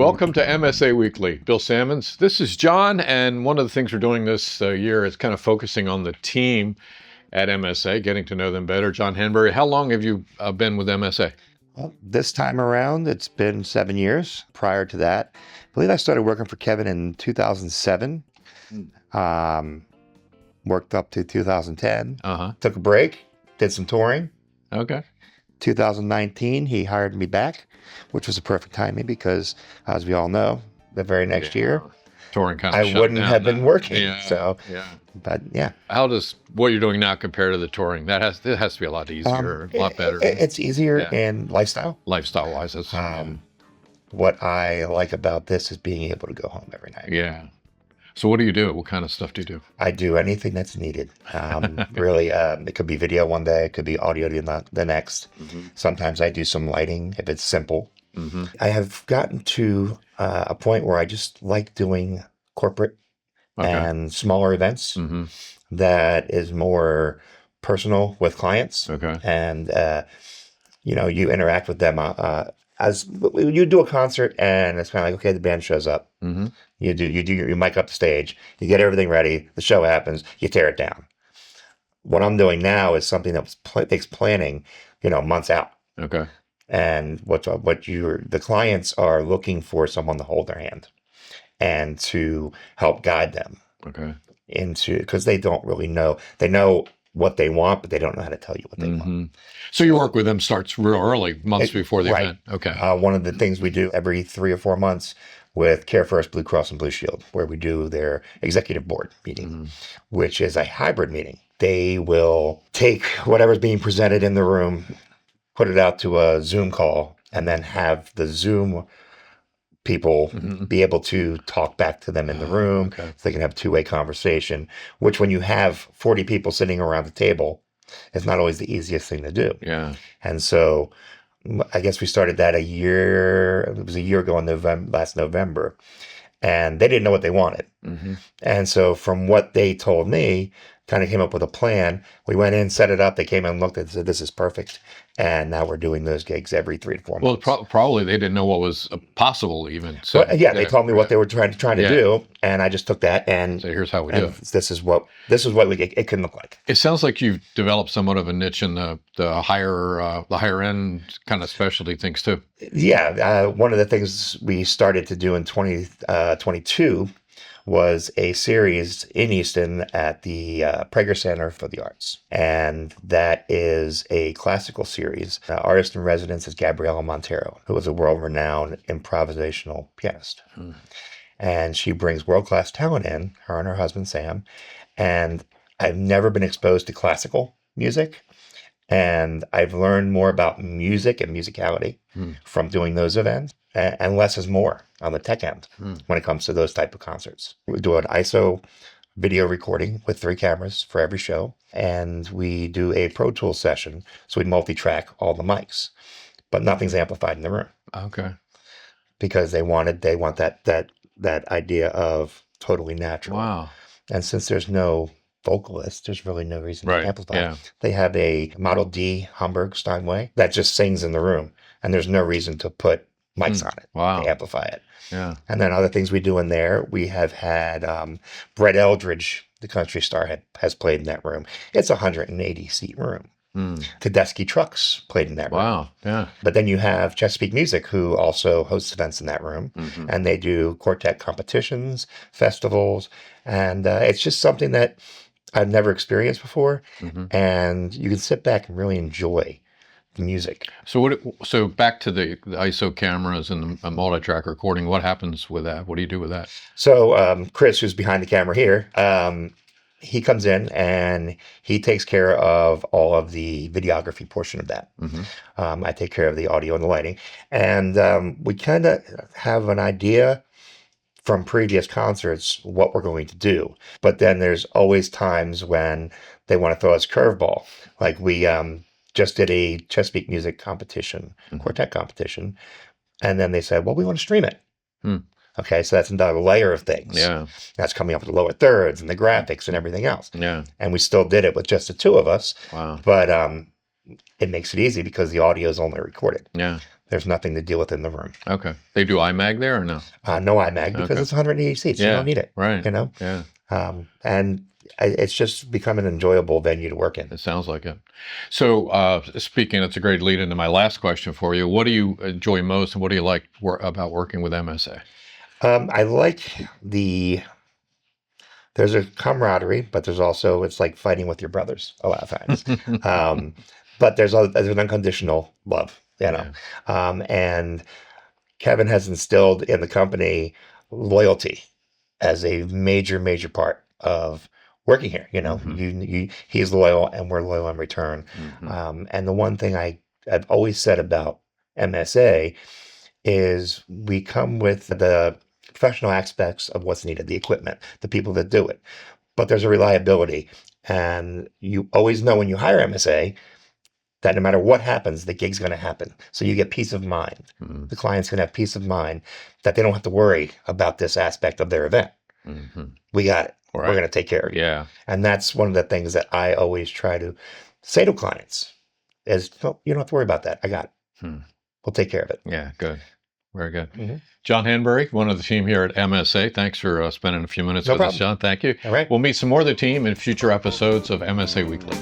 Welcome to MSA Weekly. Bill Sammons. This is John, and one of the things we're doing this year is kind of focusing on the team at MSA, getting to know them better. John Hanbury, how long have you been with MSA? Well, this time around, it's been 7 years. Prior to that, I believe I started working for Kevin in 2007. Worked up to 2010. Took a break, did some touring. Okay. 2019, he hired me back, which was a perfect timing because, as we all know, the very next year, touring kind of I wouldn't have been working. But yeah. How does what you're doing now compare to the touring? It has to be a lot easier, a lot better. It's easier in lifestyle. Lifestyle-wise, that's what I like about this is being able to go home every night. Yeah. So what do you do? What kind of stuff do you do? I do anything that's needed. Really, it could be video one day, it could be audio the next. Sometimes I do some lighting if it's simple. I have gotten to a point where I just like doing corporate and smaller events that is more personal with clients. And, you interact with them as you do a concert, and it's kind of like, okay, the band shows up. You do your mic up the stage, you get everything ready, the show happens, you tear it down. What I'm doing now is something that takes planning, months out. And the clients are looking for someone to hold their hand and to help guide them into, because they don't really know. They know what they want, but they don't know how to tell you what they want. So your work with them starts real early, months before the event. One of the things we do every 3 or 4 months with Care First Blue Cross and Blue Shield, where we do their executive board meeting, which is a hybrid meeting. They will take whatever's being presented in the room, put it out to a Zoom call, and then have the Zoom people be able to talk back to them in the room so they can have a two-way conversation, which when you have 40 people sitting around the table, is not always the easiest thing to do. And so I guess we started that it was a year ago in last November, and they didn't know what they wanted. And so from what they told me, kind of came up with a plan. We went in, set it up. They came in, looked and said, this is perfect. And now we're doing those gigs every 3 to 4 months. Well, probably they didn't know what was possible even. So they told me what they were trying to do. And I just took that and so here's how we do it. This is what it can look like. It sounds like you've developed somewhat of a niche in the higher end kind of specialty things too. Yeah. One of the things we started to do in 2022 was a series in Easton at the Prager Center for the Arts. And that is a classical series. Artist in residence is Gabriela Montero, who is a world-renowned improvisational pianist. And she brings world-class talent in, her and her husband, Sam. And I've never been exposed to classical music. And I've learned more about music and musicality from doing those events. And less is more on the tech end when it comes to those type of concerts. We do an ISO video recording with 3 cameras for every show, and we do a Pro Tools session, so we multi-track all the mics, but nothing's amplified in the room. Because they want that idea of totally natural. Wow. And since there's no vocalist, there's really no reason to amplify. They have a Model D Hamburg Steinway that just sings in the room, and there's no reason to put mics on it to amplify it. And then other things we do in there, we have had Brett Eldridge, the country star, has played in that room. It's a 180-seat room. Tedeschi Trucks played in that room. But then you have Chesapeake Music, who also hosts events in that room, and they do quartet competitions, festivals, and it's just something that I've never experienced before, and you can sit back and really enjoy the music. So back to the ISO cameras and the multi-track recording, what happens with that? What do you do with that? So Chris, who's behind the camera here, he comes in and he takes care of all of the videography portion of that. I take care of the audio and the lighting. And we kind of have an idea from previous concerts what we're going to do. But then there's always times when they want to throw us a curveball. Like we just did a Chesapeake Music competition, quartet competition. And then they said, well, we want to stream it. Okay, so that's another layer of things. That's coming up with the lower thirds and the graphics and everything else. And we still did it with just the 2 of us. But it makes it easy because the audio is only recorded. there's nothing to deal with in the room. Okay. They do IMAG there or no? No iMac because Okay. it's 180 seats. You Yeah. don't need it. Right. You know? Yeah. And it's just become an enjoyable venue to work in. It sounds like it. So, speaking, it's a great lead into my last question for you. What do you enjoy most, and what do you like about working with MSA? I like there's a camaraderie, but there's also, it's like fighting with your brothers a lot of times. But there's an unconditional love, you know. And Kevin has instilled in the company loyalty as a major part of working here. You know, he's loyal and we're loyal in return. And the one thing I've always said about MSA is we come with the professional aspects of what's needed, the equipment, the people that do it. But there's a reliability. And you always know when you hire MSA that no matter what happens, the gig's going to happen. So you get peace of mind. The clients can have peace of mind that they don't have to worry about this aspect of their event. We got it. Right. We're going to take care of you. Yeah. And that's one of the things that I always try to say to clients is, no, you don't have to worry about that. I got it. We'll take care of it. Yeah, good. Very good. John Hanbury, one of the team here at MSA. Thanks for spending a few minutes with us, John. Thank you. All right. We'll meet some more of the team in future episodes of MSA Weekly.